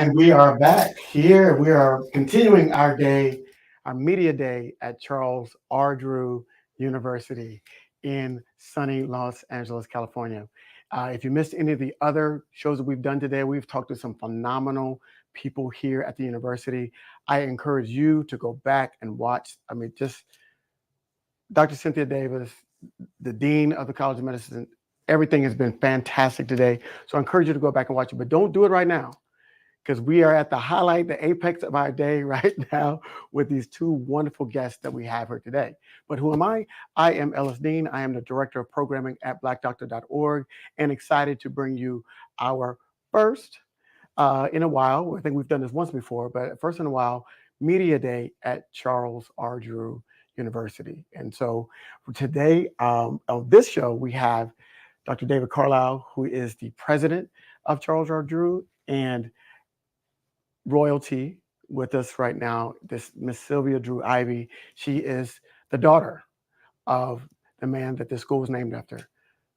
And we are back here. We are continuing our day, our media day at Charles R. Drew University in sunny Los Angeles, California. If you missed any of the other shows that we've done today, we've talked to some phenomenal people here at the university. I encourage you to go back and watch. I mean, just Dr. Cynthia Davis, the Dean of the College of Medicine. Everything has been fantastic today. So I encourage you to go back and watch it, but don't do it right now, because we are at the highlight, the apex of our day right now with these two wonderful guests that we have here today. But who am I? I am Ellis Dean. I am the Director of Programming at blackdoctor.org and excited to bring you our first in a while. I think we've done this once before, but first in a while, Media Day at Charles R. Drew University. And so today on this show, we have Dr. David Carlisle, who is the president of Charles R. Drew, and royalty with us right now, this Miss Sylvia Drew-Ivie. She is the daughter of the man that this school was named after,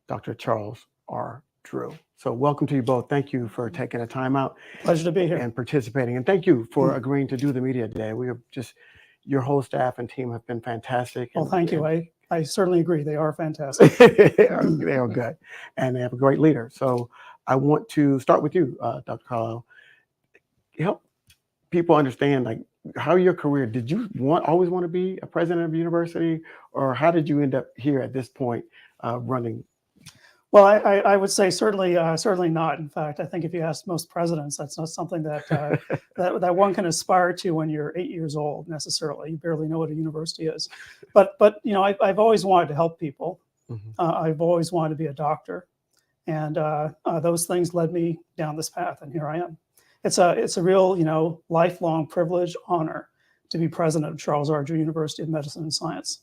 Dr. Charles R. Drew. So welcome to you both. Thank you for taking the time out. Pleasure to be here. And participating. And thank you for agreeing to do the media day. We have just, your whole staff and team have been fantastic. Well, thank you. I certainly agree. They are fantastic. They are good. And they have a great leader. So I want to start with you, Dr. Carlisle. Help people understand, like, how your career, did you always want to be a president of a university, or how did you end up here at this point running? Well, I would say certainly not. In fact, I think if you ask most presidents, that's not something that that one can aspire to when you're 8 years old necessarily. You barely know what a university is. But you know, I've always wanted to help people. I've always wanted to be a doctor, and those things led me down this path, and here I am. It's a real, you know, lifelong privilege, honor to be president of Charles R. Drew University of Medicine and Science.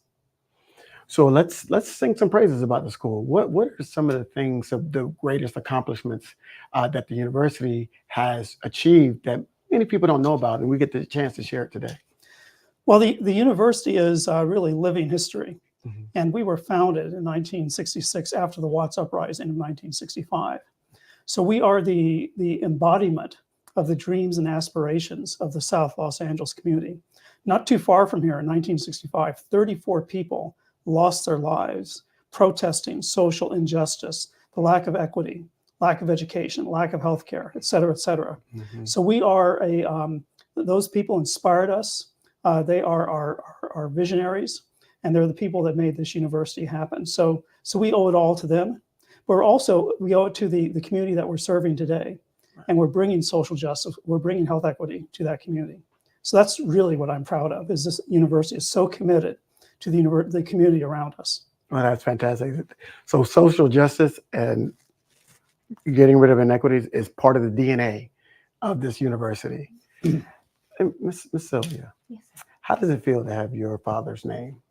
So let's sing some praises about the school. What are some of the things, of the greatest accomplishments that the university has achieved that many people don't know about, and we get the chance to share it today? Well, the university is really living history, and we were founded in 1966 after the Watts Uprising in 1965. So we are the embodiment of the dreams and aspirations of the South Los Angeles community. Not too far from here in 1965, 34 people lost their lives protesting social injustice, the lack of equity, lack of education, lack of healthcare, et cetera, et cetera. So we are those people inspired us. They are our visionaries, and they're the people that made this university happen. So we owe it all to them. But we owe it to the community that we're serving today. And we're bringing social justice, we're bringing health equity to that community. So that's really what I'm proud of, is this university is so committed to the community around us. Well, that's fantastic. So social justice and getting rid of inequities is part of the DNA of this university. Miss Sylvia, yes, sir. How does it feel to have your father's name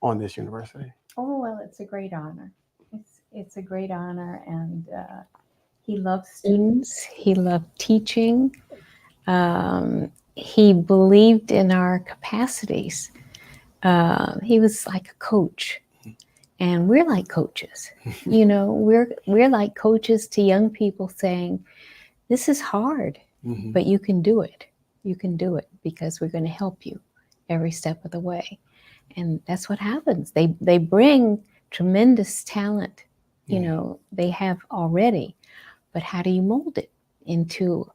on this university? Oh, well, it's a great honor. It's a great honor, and he loved students. He loved teaching. He believed in our capacities. He was like a coach, and we're like coaches. You know, we're like coaches to young people, saying, "This is hard, but you can do it. You can do it because we're going to help you every step of the way." And that's what happens. They bring tremendous talent. You know, they have already. But how do you mold it into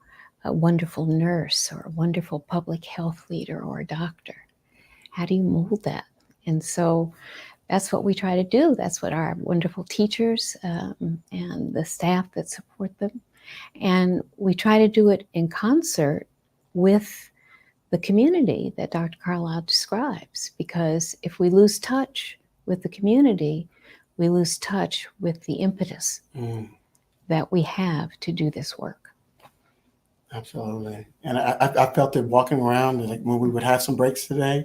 a wonderful nurse or a wonderful public health leader or a doctor? How do you mold that? And so that's what we try to do. That's what our wonderful teachers and the staff that support them. And we try to do it in concert with the community that Dr. Carlisle describes. Because if we lose touch with the community, we lose touch with the impetus that we have to do this work. Absolutely. And I felt it walking around, like when we would have some breaks today,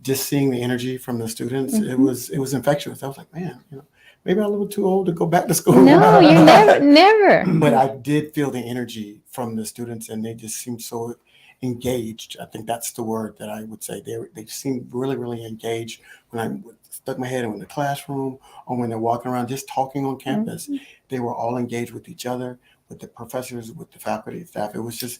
just seeing the energy from the students, it was infectious. I was like, man, you know, maybe I'm a little too old to go back to school. No, you're never. But I did feel the energy from the students, and they just seemed so engaged. I think that's the word that I would say. They seemed really, really engaged when I stuck my head in the classroom or when they're walking around just talking on campus. They were all engaged with each other, with the professors, with the faculty, staff. It's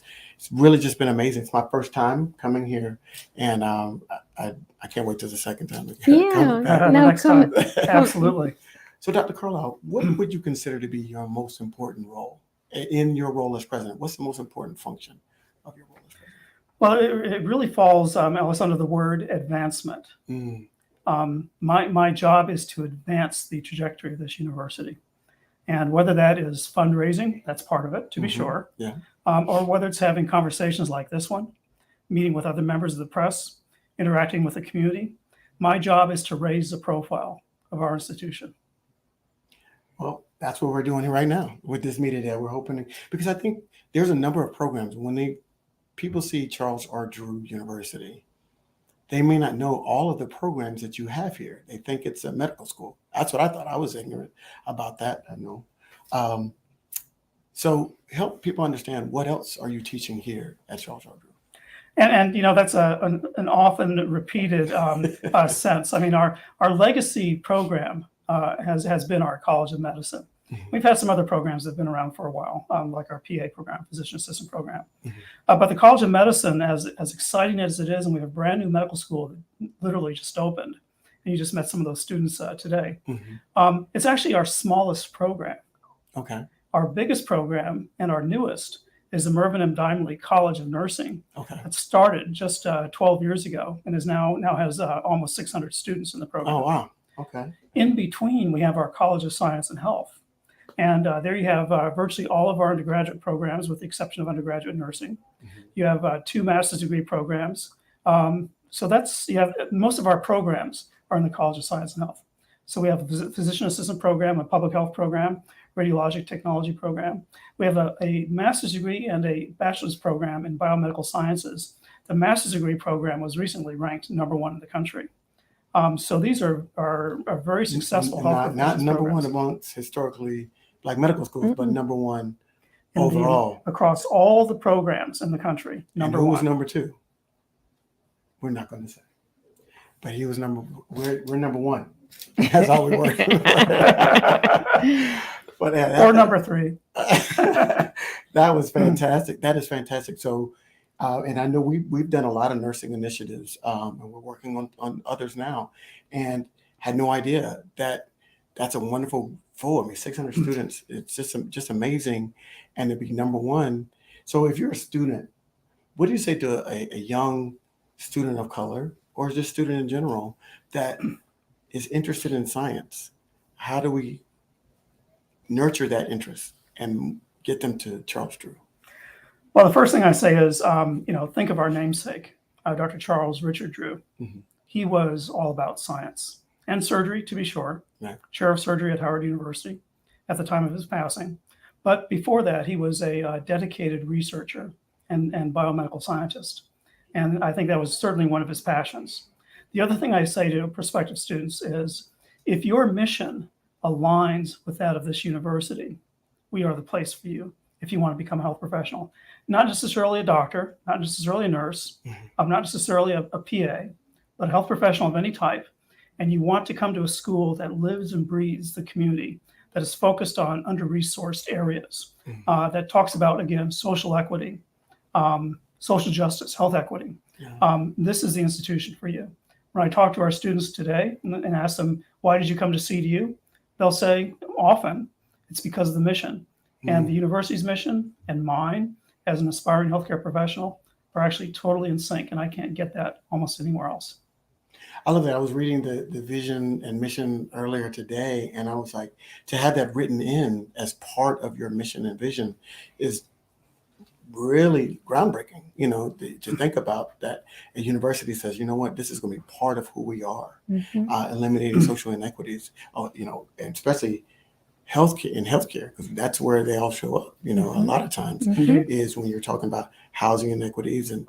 really just been amazing. It's my first time coming here, and I can't wait till the second time. Yeah, The no, next come, time. Absolutely. So, Dr. Carlisle, what would you consider to be your most important role in your role as president? What's the most important function of your role as president? Well, it really falls, Alice, under the word advancement. My job is to advance the trajectory of this university. And whether that is fundraising, that's part of it, to be sure, Yeah. or whether it's having conversations like this one, meeting with other members of the press, interacting with the community, my job is to raise the profile of our institution. Well, that's what we're doing here right now with this media day. We're hoping, because I think there's a number of programs. When people see Charles R. Drew University, they may not know all of the programs that you have here. They think it's a medical school. That's what I thought. I was ignorant about that. I know. So help people understand, what else are you teaching here at Charles R. Drew? And that's an often repeated sense. I mean, our legacy program has been our College of Medicine. We've had some other programs that have been around for a while, like our PA program, physician assistant program. But the College of Medicine, as exciting as it is, and we have a brand new medical school that literally just opened, and you just met some of those students today. It's actually our smallest program. Okay. Our biggest program and our newest is the Mervyn M. Dimely College of Nursing. Okay. That started just 12 years ago and is now has almost 600 students in the program. Oh, wow. Okay. In between, we have our College of Science and Health. And there you have virtually all of our undergraduate programs, with the exception of undergraduate nursing. You have 2 master's degree programs. So you have most of our programs are in the College of Science and Health. So we have a physician assistant program, a public health program, radiologic technology program. We have a master's degree and a bachelor's program in biomedical sciences. The master's degree program was recently ranked #1 in the country. So these are very successful health not number programs. one amongst historically Black medical schools, but #1 overall. Across all the programs in the country, And #1. who was #2? We're not going to say. But he was we're #1. That's all we were. But or #3. That was fantastic. That is fantastic. So, and I know we've done a lot of nursing initiatives, and we're working on others now, and had no idea that that's a wonderful full. I mean, 600 students. It's just amazing, and to be #1. So, if you're a student, what do you say to a young student of color, or just student in general, that is interested in science? How do we nurture that interest and get them to Charles Drew? Well, the first thing I say is, think of our namesake, Dr. Charles Richard Drew. He was all about science and surgery, to be sure. Yeah. Chair of surgery at Howard University at the time of his passing. But before that, he was a dedicated researcher and biomedical scientist. And I think that was certainly one of his passions. The other thing I say to prospective students is, if your mission aligns with that of this university, we are the place for you if you want to become a health professional. Not necessarily a doctor, not necessarily a nurse, not necessarily a PA, but a health professional of any type. And you want to come to a school that lives and breathes the community, that is focused on under-resourced areas, that talks about, again, social equity, social justice, health equity. This is the institution for you. When I talk to our students today and ask them, why did you come to CDU? They'll say, often, it's because of the mission. And the university's mission and mine as an aspiring healthcare professional are actually totally in sync, and I can't get that almost anywhere else. I love that. I was reading the vision and mission earlier today, and I was like, to have that written in as part of your mission and vision is really groundbreaking, to think about that. A university says, you know what, this is going to be part of who we are, eliminating social inequities, and especially healthcare, because that's where they all show up, a lot of times is when you're talking about housing inequities and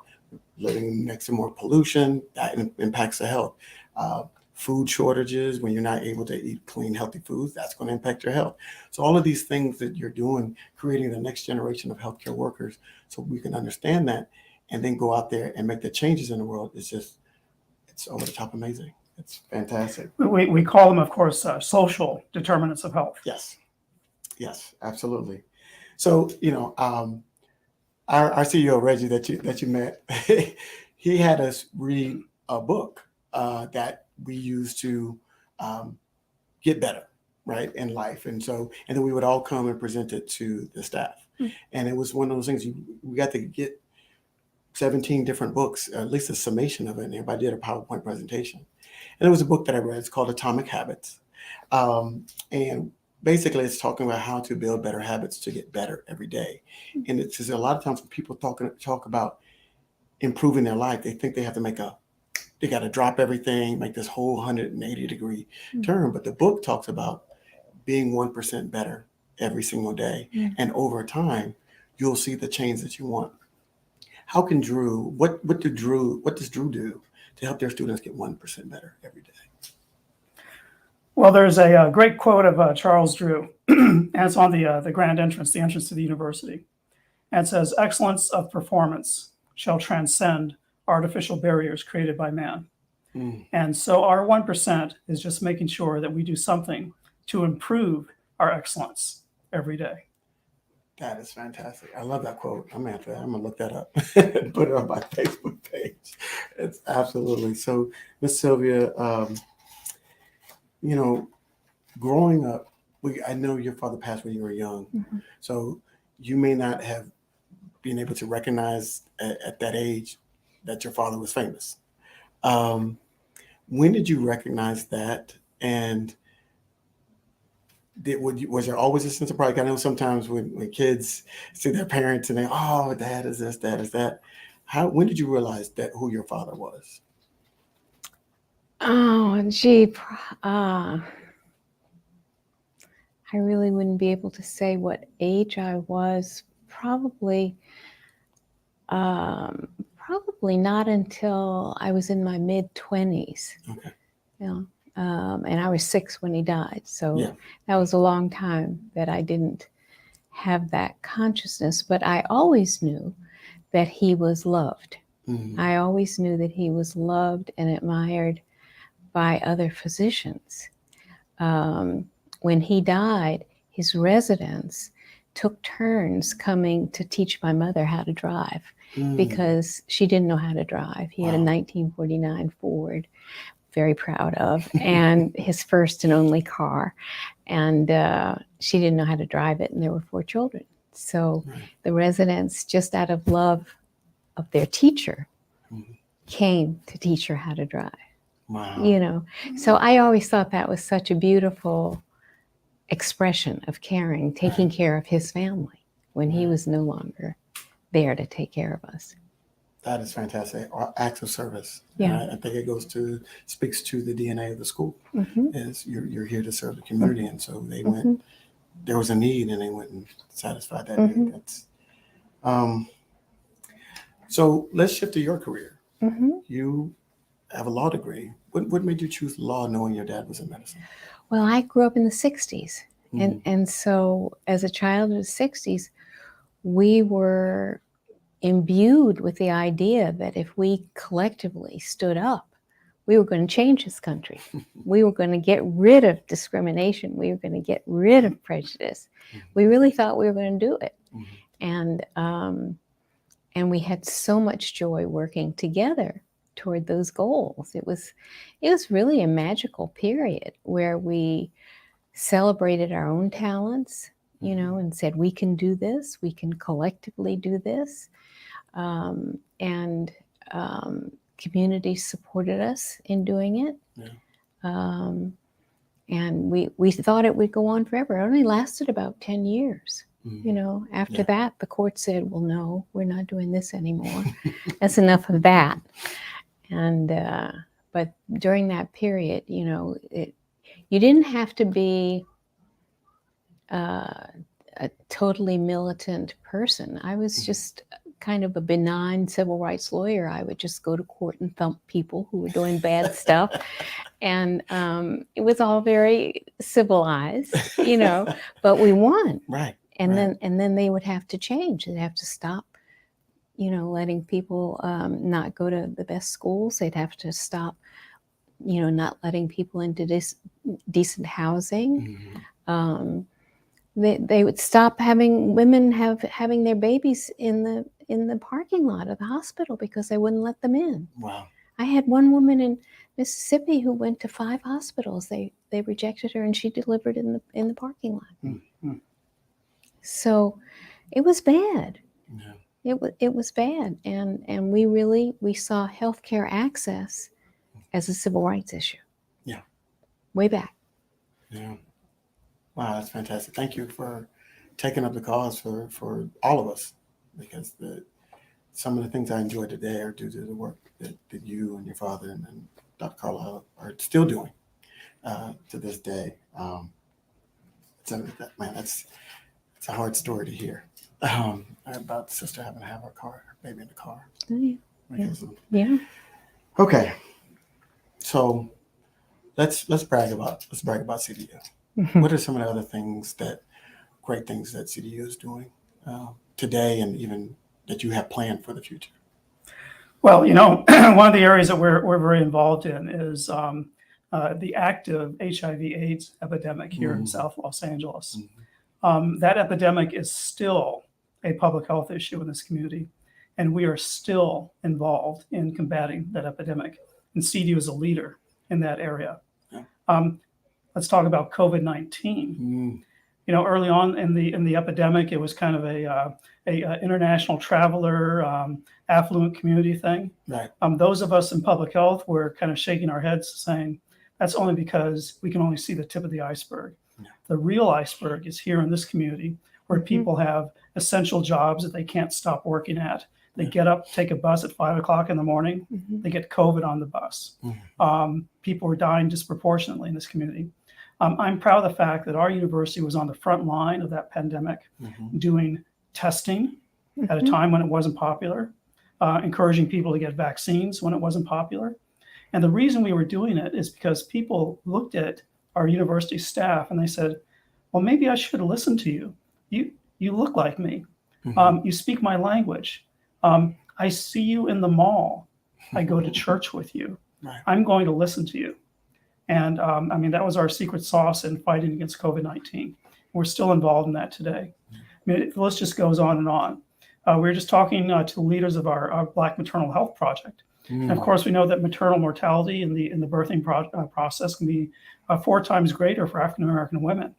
living next to more pollution, that impacts the health. Food shortages, when you're not able to eat clean, healthy foods, that's going to impact your health. So all of these things that you're doing, creating the next generation of healthcare workers, so we can understand that and then go out there and make the changes in the world, it's over the top amazing. It's fantastic. We call them, of course, social determinants of health. Yes, absolutely. So, our CEO Reggie that you met, he had us read a book that we used to get better, right, in life, and then we would all come and present it to the staff, and it was one of those things we got to get 17 different books, at least a summation of it, and everybody did a PowerPoint presentation, and it was a book that I read. It's called Atomic Habits, and basically, it's talking about how to build better habits to get better every day. And it's just a lot of times when people talk about improving their life, they think they have to they got to drop everything, make this whole 180-degree turn. But the book talks about being 1% better every single day. And over time, you'll see the change that you want. How can what does Drew do to help their students get 1% better every day? Well, there's a great quote of Charles Drew, and it's on the grand entrance, the entrance to the university. And it says, "Excellence of performance shall transcend artificial barriers created by man." And so our 1% is just making sure that we do something to improve our excellence every day. That is fantastic. I love that quote. I'm gonna look that up and put it on my Facebook page. It's absolutely so. Miss Sylvia, growing up, I know your father passed when you were young, so you may not have been able to recognize at that age that your father was famous. When did you recognize that? And was there always a sense of pride? I know sometimes when kids see their parents and they, oh, dad is this, dad is that. When did you realize that who your father was? Oh, gee, I really wouldn't be able to say what age I was. Probably not until I was in my mid-20s. Okay. And I was 6 when he died. So Yeah. that was a long time that I didn't have that consciousness. But I always knew that he was loved. I always knew that he was loved and admired by other physicians. When he died, his residents took turns coming to teach my mother how to drive because she didn't know how to drive. He had a 1949 Ford, very proud of, and his first and only car. And she didn't know how to drive it, and there were 4 children. So the residents, just out of love of their teacher, came to teach her how to drive. Wow. So I always thought that was such a beautiful expression of caring, taking care of his family when he was no longer there to take care of us. That is fantastic. Acts of service. Yeah. I think it speaks to the DNA of the school. Is you're here to serve the community, and so they went. There was a need, and they went and satisfied that need. That's. So let's shift to your career. You have a law degree. What made you choose law, knowing your dad was in medicine? Well, I grew up in the 60s. And so as a child of the 60s, we were imbued with the idea that if we collectively stood up, we were going to change this country. We were going to get rid of discrimination. We were going to get rid of prejudice. We really thought we were going to do it. And we had so much joy working together toward those goals. It was really a magical period where we celebrated our own talents, and said, we can do this, we can collectively do this. And community supported us in doing it. And we thought it would go on forever. It only lasted about 10 years. After that, the court said, well, no, we're not doing this anymore. That's enough of that. And but during that period, you didn't have to be a totally militant person. I was just kind of a benign civil rights lawyer. I would just go to court and thump people who were doing bad stuff. And it was all very civilized, but we won. Right. And then they would have to change. They'd have to stop, letting people not go to the best schools. They'd have to stop, not letting people into decent housing. They would stop having women having their babies in the parking lot of the hospital because they wouldn't let them in. Wow. I had one woman in Mississippi who went to 5 hospitals. They rejected her, and she delivered in the parking lot. Mm-hmm. So it was bad. Yeah. It was bad, and we saw healthcare access as a civil rights issue. Yeah. Way back. Yeah. Wow, that's fantastic. Thank you for taking up the cause for all of us, because some of the things I enjoy today are due to the work that you and your father and Dr. Carlisle are still doing to this day. It's a hard story to hear about the sister having to have her baby in the car. Oh, yeah. Okay, so let's brag about CDU. What are some of the other great things that CDU is doing today, and even that you have planned for the future? Well, one of the areas that we're very involved in is the active HIV/AIDS epidemic here in South Los Angeles. That epidemic is still a public health issue in this community, and we are still involved in combating that epidemic. And CDU is a leader in that area. Yeah. Let's talk about COVID-19. Early on in the epidemic, it was kind of a international traveler, affluent community thing. Right. Those of us in public health were kind of shaking our heads, saying that's only because we can only see the tip of the iceberg. Yeah. The real iceberg is here in this community, where people have essential jobs that they can't stop working at. They get up, take a bus at 5 o'clock in the morning. They get COVID on the bus. People are dying disproportionately in this community. I'm proud of the fact that our university was on the front line of that pandemic, doing testing at a time when it wasn't popular, encouraging people to get vaccines when it wasn't popular. And the reason we were doing it is because people looked at our university staff and they said, well, maybe I should listen to you. You look like me. You speak my language. I see you in the mall. I go to church with you. Right. I'm going to listen to you. And that was our secret sauce in fighting against COVID-19. We're still involved in that today. The list just goes on and on. We were just talking to leaders of our Black Maternal Health Project. And of course, we know that maternal mortality in the birthing process can be 4 times greater for African-American women.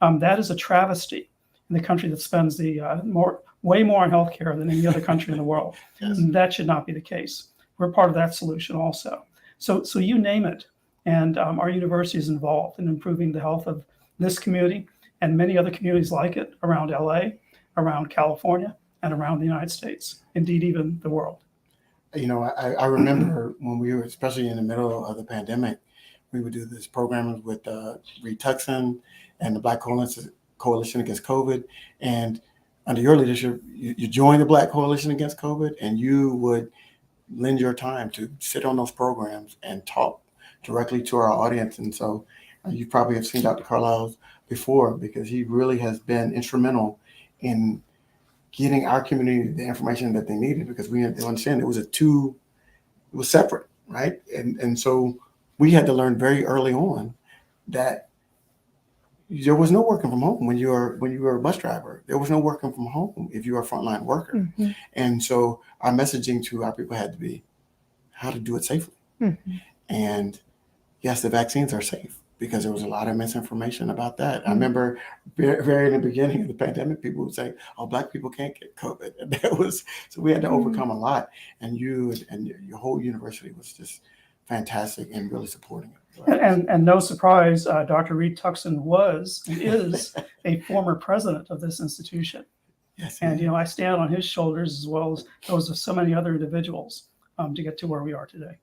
That is a travesty in the country that spends way more on healthcare than any other country in the world. Yes. And that should not be the case. We're part of that solution also. So you name it. And our university is involved in improving the health of this community and many other communities like it around LA, around California, and around the United States, indeed even the world. I remember when we were, especially in the middle of the pandemic, we would do this program with Reed Tuckson and the Black Coalition Against COVID. And under your leadership, you joined the Black Coalition Against COVID, and you would lend your time to sit on those programs and talk directly to our audience. And so you probably have seen Dr. Carlisle before, because he really has been instrumental in getting our community the information that they needed, because we had to understand it was separate, right? And so we had to learn very early on that there was no working from home when you were a bus driver. There was no working from home if you were a frontline worker. And so our messaging to our people had to be how to do it safely. And yes, the vaccines are safe, because there was a lot of misinformation about that. I remember very in the beginning of the pandemic, people would say, "Oh, Black people can't get COVID." And so we had to overcome a lot. And you and your whole university was just fantastic and really supporting it. And no surprise, Dr. Reed Tuckson was and is a former president of this institution. Yes, and I stand on his shoulders as well as those of so many other individuals to get to where we are today.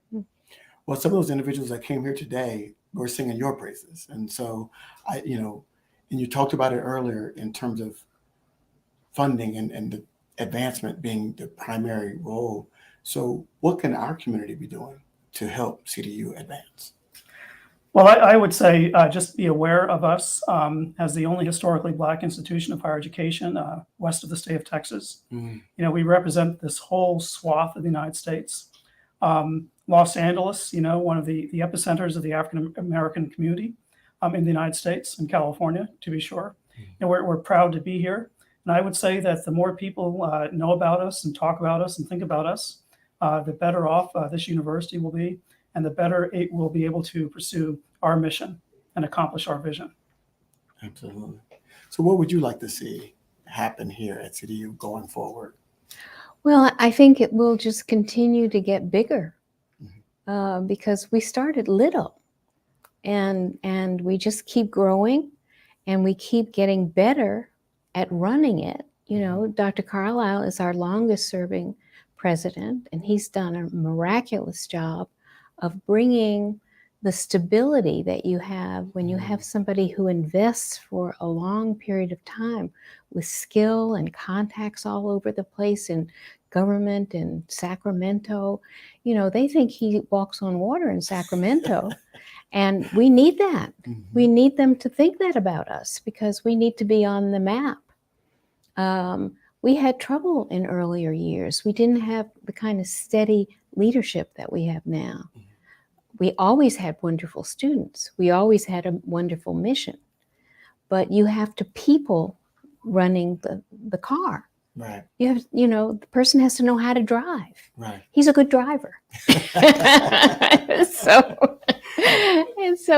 Well, some of those individuals that came here today were singing your praises. And so and you talked about it earlier in terms of funding and the advancement being the primary role. So what can our community be doing to help CDU advance? Well, I would say just be aware of us as the only historically Black institution of higher education west of the state of Texas. We represent this whole swath of the United States. Los Angeles, one of the epicenters of the African American community in the United States and California, to be sure. And we're proud to be here. And I would say that the more people know about us and talk about us and think about us, the better off this university will be, and the better it will be able to pursue our mission and accomplish our vision. Absolutely. So what would you like to see happen here at CDU going forward? Well, I think it will just continue to get bigger because we started little and we just keep growing and we keep getting better at running it. You know, Dr. Carlisle is our longest serving president, and he's done a miraculous job of bringing the stability that you have when you have somebody who invests for a long period of time with skill and contacts all over the place in government in Sacramento. You know, they think he walks on water in Sacramento. And we need that. We need them to think that about us because we need to be on the map. We had trouble in earlier years. We didn't have the kind of steady leadership that we have now. We always had wonderful students. We always had a wonderful mission. But you have to people running the car. Right. You have, you know, the person has to know how to drive. Right. He's a good driver. So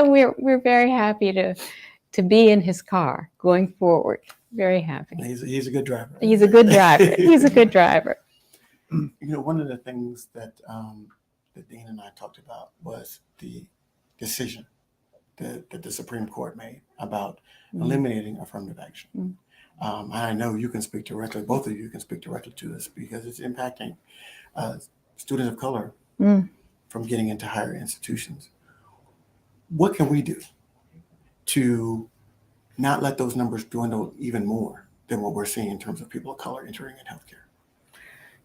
we're very happy to be in his car going forward. Very happy. He's a good driver. He's a good driver. He's a good driver. You know, one of the things that that Dean and I talked about was the decision that the Supreme Court made about eliminating affirmative action. I know you can speak directly, both of you can speak directly to this because it's impacting students of color from getting into higher institutions. What can we do to not let those numbers dwindle even more than what we're seeing in terms of people of color entering in healthcare?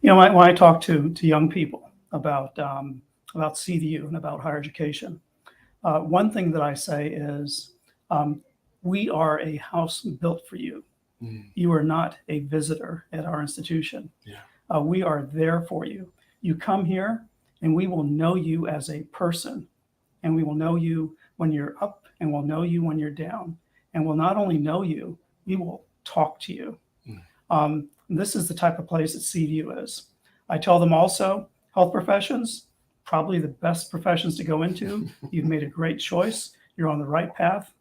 You know, when I talk to young people about CDU and about higher education, one thing that I say is we are a house built for you. You are not a visitor at our institution. Yeah. We are there for you. You come here and we will know you as a person, and we will know you when you're up and we'll know you when you're down. And we'll not only know you, we will talk to you. This is the type of place that CDU is. I tell them also, health professions, probably the best professions to go into. You've made a great choice. You're on the right path.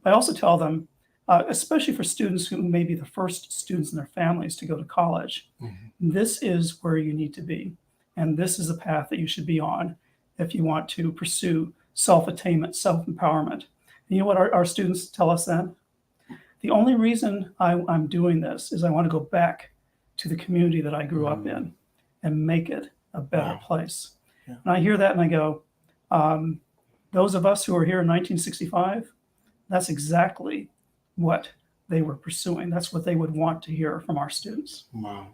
I also tell them, especially for students who may be the first students in their families to go to college, this is where you need to be. And this is the path that you should be on if you want to pursue self-attainment, self-empowerment. And you know what our students tell us then? The only reason I'm doing this is I want to go back to the community that I grew up in and make it a better place. Yeah. And I hear that and I go, those of us who were here in 1965, that's exactly what they were pursuing. That's what they would want to hear from our students. Wow.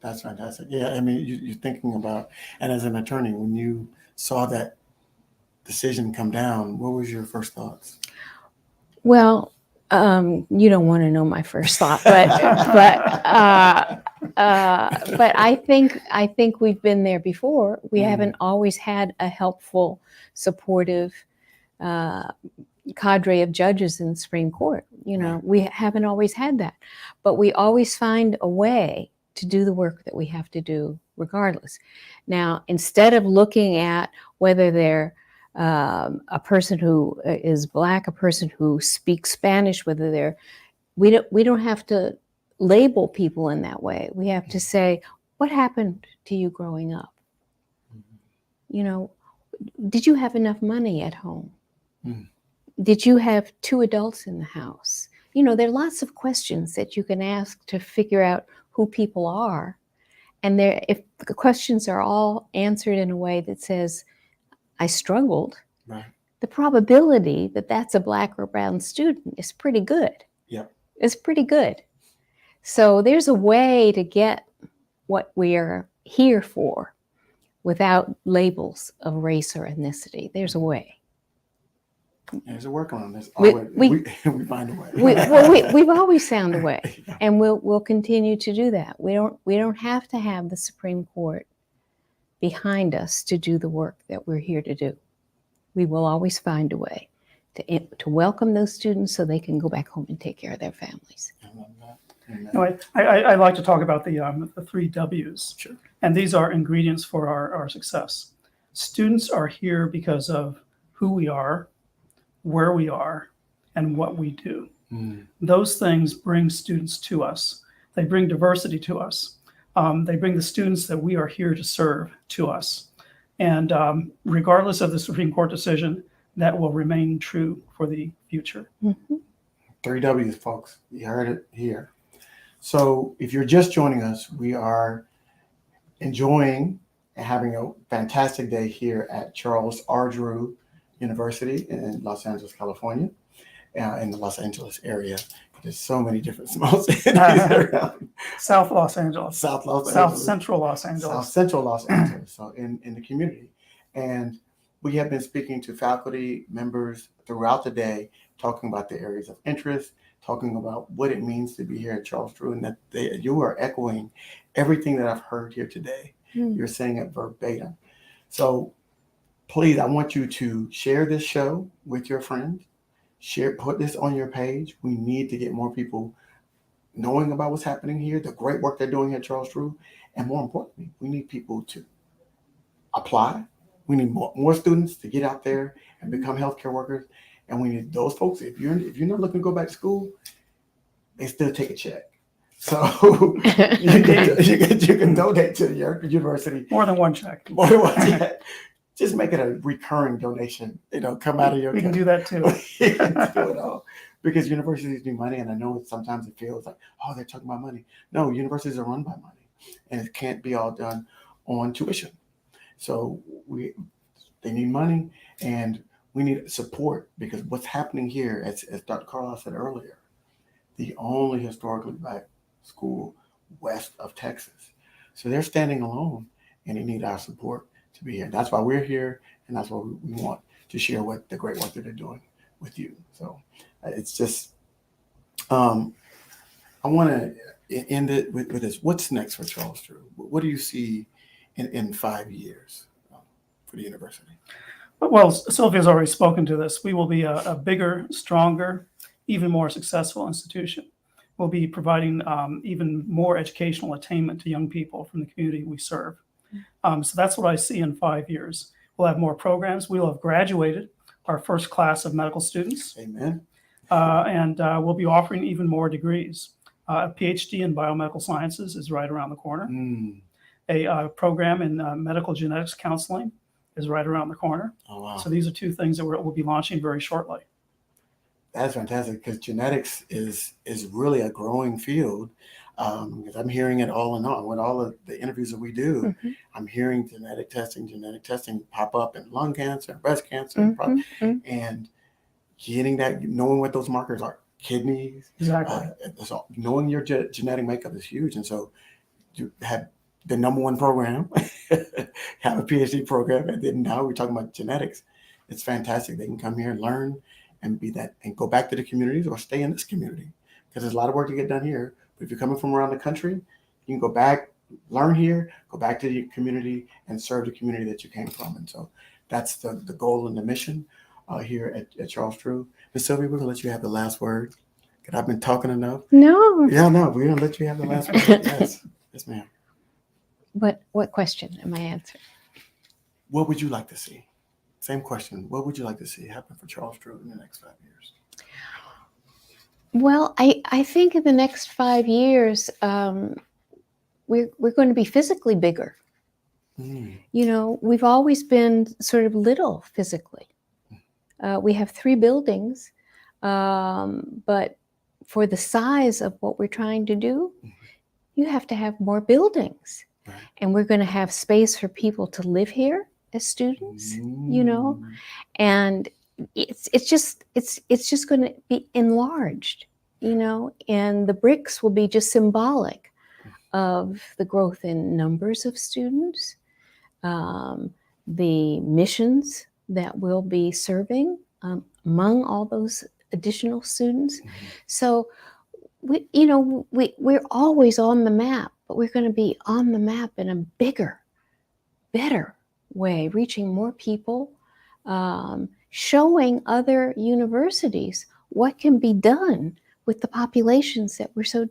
That's fantastic. Yeah, I mean, you're thinking about, and as an attorney, when you saw that decision come down, what was your first thoughts? Well, you don't want to know my first thought, but I think we've been there before. We haven't always had a helpful, supportive cadre of judges in the Supreme Court. You know, we haven't always had that, but we always find a way to do the work that we have to do regardless. Now, instead of looking at whether they're a person who is Black, a person who speaks Spanish, whether they're, we don't have to label people in that way. We have to say, what happened to you growing up? You know, did you have enough money at home? Did you have 2 adults in the house? You know, there are lots of questions that you can ask to figure out who people are. And if the questions are all answered in a way that says, I struggled, the probability that that's a Black or brown student is pretty good. It's pretty good. So there's a way to get what we are here for without labels of race or ethnicity. There's a way. There's a work on this. We find a way. We've always found a way, and we'll continue to do that. We don't have to have the Supreme Court behind us to do the work that we're here to do. We will always find a way. to welcome those students so they can go back home and take care of their families. I love that. Amen. No, I like to talk about the 3 W's. Sure. And these are ingredients for our success. Students are here because of who we are, where we are, and what we do. Those things bring students to us. They bring diversity to us. They bring the students that we are here to serve to us. And regardless of the Supreme Court decision, that will remain true for the future. 3 W's, folks. You heard it here. So if you're just joining us, we are enjoying and having a fantastic day here at Charles R. Drew University in Los Angeles, California, in the Los Angeles area. There's so many different small cities around. South Los Angeles. South Central Los Angeles. South Central Los Angeles, so in the community. And we have been speaking to faculty members throughout the day, talking about the areas of interest, talking about what it means to be here at Charles Drew, and that you are echoing everything that I've heard here today. You're saying it verbatim. So please, I want you to share this show with your friends. Put this on your page. We need to get more people knowing about what's happening here, the great work they're doing at Charles Drew, and more importantly, we need people to apply. We need more students to get out there and become healthcare workers, and we need those folks. If you're not looking to go back to school, they still take a check. So you can donate to your university. More than one check. More than one check. Just make it a recurring donation. Come out of your. We can do that too. You can do it all. Because universities need money, and I know sometimes it feels like, oh, they're talking about money. No, universities are run by money, and it can't be all done on tuition. So they need money, and we need support, because what's happening here, as Dr. Carlisle said earlier, the only historically Black school west of Texas. So they're standing alone, and they need our support to be here. That's why we're here, and that's why we want to share what the great work that they're doing with you. So it's just, I want to end it with this. What's next for Charles Drew? What do you see in 5 years for the university? Well, Sylvia's already spoken to this. We will be a bigger, stronger, even more successful institution. We'll be providing even more educational attainment to young people from the community we serve. So that's what I see in 5 years. We'll have more programs. We'll have graduated our first class of medical students. Amen. And we'll be offering even more degrees. A PhD in biomedical sciences is right around the corner. A program in medical genetics counseling is right around the corner. Oh, wow. So these are 2 things that we'll be launching very shortly. That's fantastic, because genetics is really a growing field. Because I'm hearing it all and on with all of the interviews that we do. I'm hearing genetic testing pop up in lung cancer, breast cancer, and getting that, knowing what those markers are, kidneys. Exactly. So knowing your genetic makeup is huge, and so you have the #1 program, have a PhD program, and then now we're talking about genetics. It's fantastic. They can come here and learn and be that, and go back to the communities or stay in this community, because there's a lot of work to get done here. But if you're coming from around the country, you can go back, learn here, go back to the community, and serve the community that you came from. And so that's the goal and the mission here at Charles Drew. Ms. Sylvia, we're going to let you have the last word, because I've been talking enough. No. Yeah, no, we're going to let you have the last word. Yes, ma'am. What question am I answering? What would you like to see? Same question. What would you like to see happen for Charles Drew in the next 5 years? Well, I think in the next 5 years, we're going to be physically bigger. We've always been sort of little physically. We have 3 buildings, but for the size of what we're trying to do, you have to have more buildings. Right. And we're going to have space for people to live here as students, and it's just going to be enlarged, and the bricks will be just symbolic of the growth in numbers of students, the missions that we'll be serving among all those additional students. So we're always on the map, but we're going to be on the map in a bigger, better way, reaching more people, showing other universities what can be done with the populations that we're so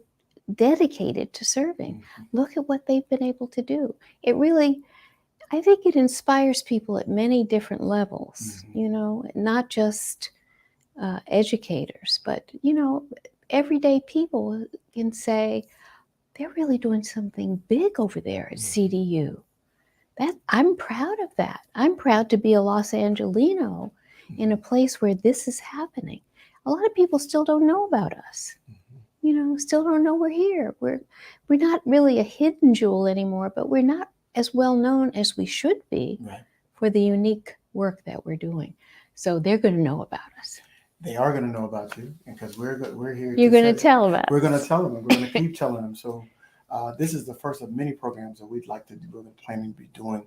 dedicated to serving. Look at what they've been able to do. It really, I think it inspires people at many different levels, you know, not just educators, but, you know, everyday people can say, they're really doing something big over there at CDU. That I'm proud of that. I'm proud to be a Los Angelino in a place where this is happening. A lot of people still don't know about us. You know, still don't know we're here. We're not really a hidden jewel anymore, but we're not as well known as we should be for the unique work that we're doing. So they're going to know about us. They are going to know about you because we're here. You're going to tell about We're us. going to tell them. And we're going to keep telling them. So this is the first of many programs that we'd like to do. We're planning to be doing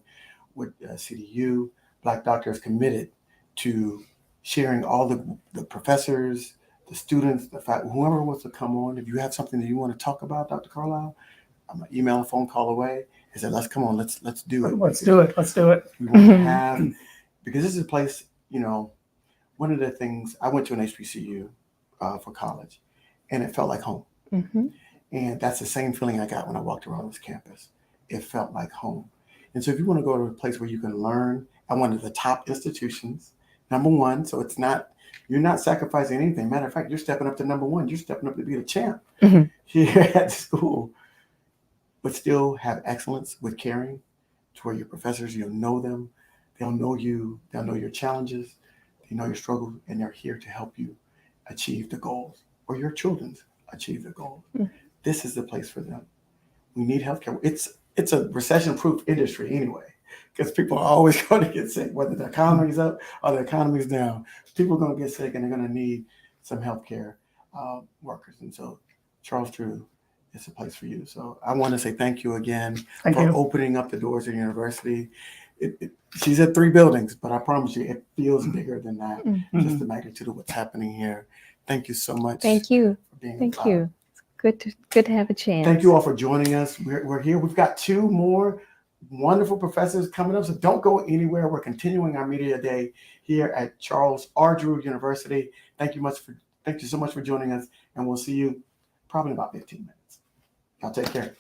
with CDU. Black Doctor is committed to sharing all the professors, the students, the fact, whoever wants to come on. If you have something that you want to talk about, Dr. Carlisle, I'm an email, a phone call away. He said, "Let's come on. Let's do it. Let's do it. Let's do it." We want to have, because this is a place, you know, one of the things, I went to an HBCU for college, and it felt like home. And that's the same feeling I got when I walked around this campus. It felt like home. And so if you want to go to a place where you can learn at one of the top institutions, number one, so it's not, you're not sacrificing anything. Matter of fact, you're stepping up to number one. You're stepping up to be the champ here at the school, but still have excellence with caring to where your professors, you'll know them, they'll know you, they'll know your challenges, they know your struggles, and they're here to help you achieve the goals or your children's achieve the goals. This is the place for them. We need healthcare. It's a recession-proof industry anyway, because people are always going to get sick, whether the economy's up or the economy's down. People are going to get sick, and they're going to need some healthcare workers. And so Charles Drew is a place for you. So I want to say thank you again for opening up the doors of the university. She's at 3 buildings, but I promise you, it feels bigger than that. Just the magnitude of what's happening here. Thank you so much. Thank you. For being Thank you. It's good to have a chance. Thank you all for joining us. We're here. We've got 2 more wonderful professors coming up, so don't go anywhere. We're continuing our media day here at Charles R. Drew University. Thank you so much for joining us, and we'll see you probably in about 15 minutes. Y'all take care.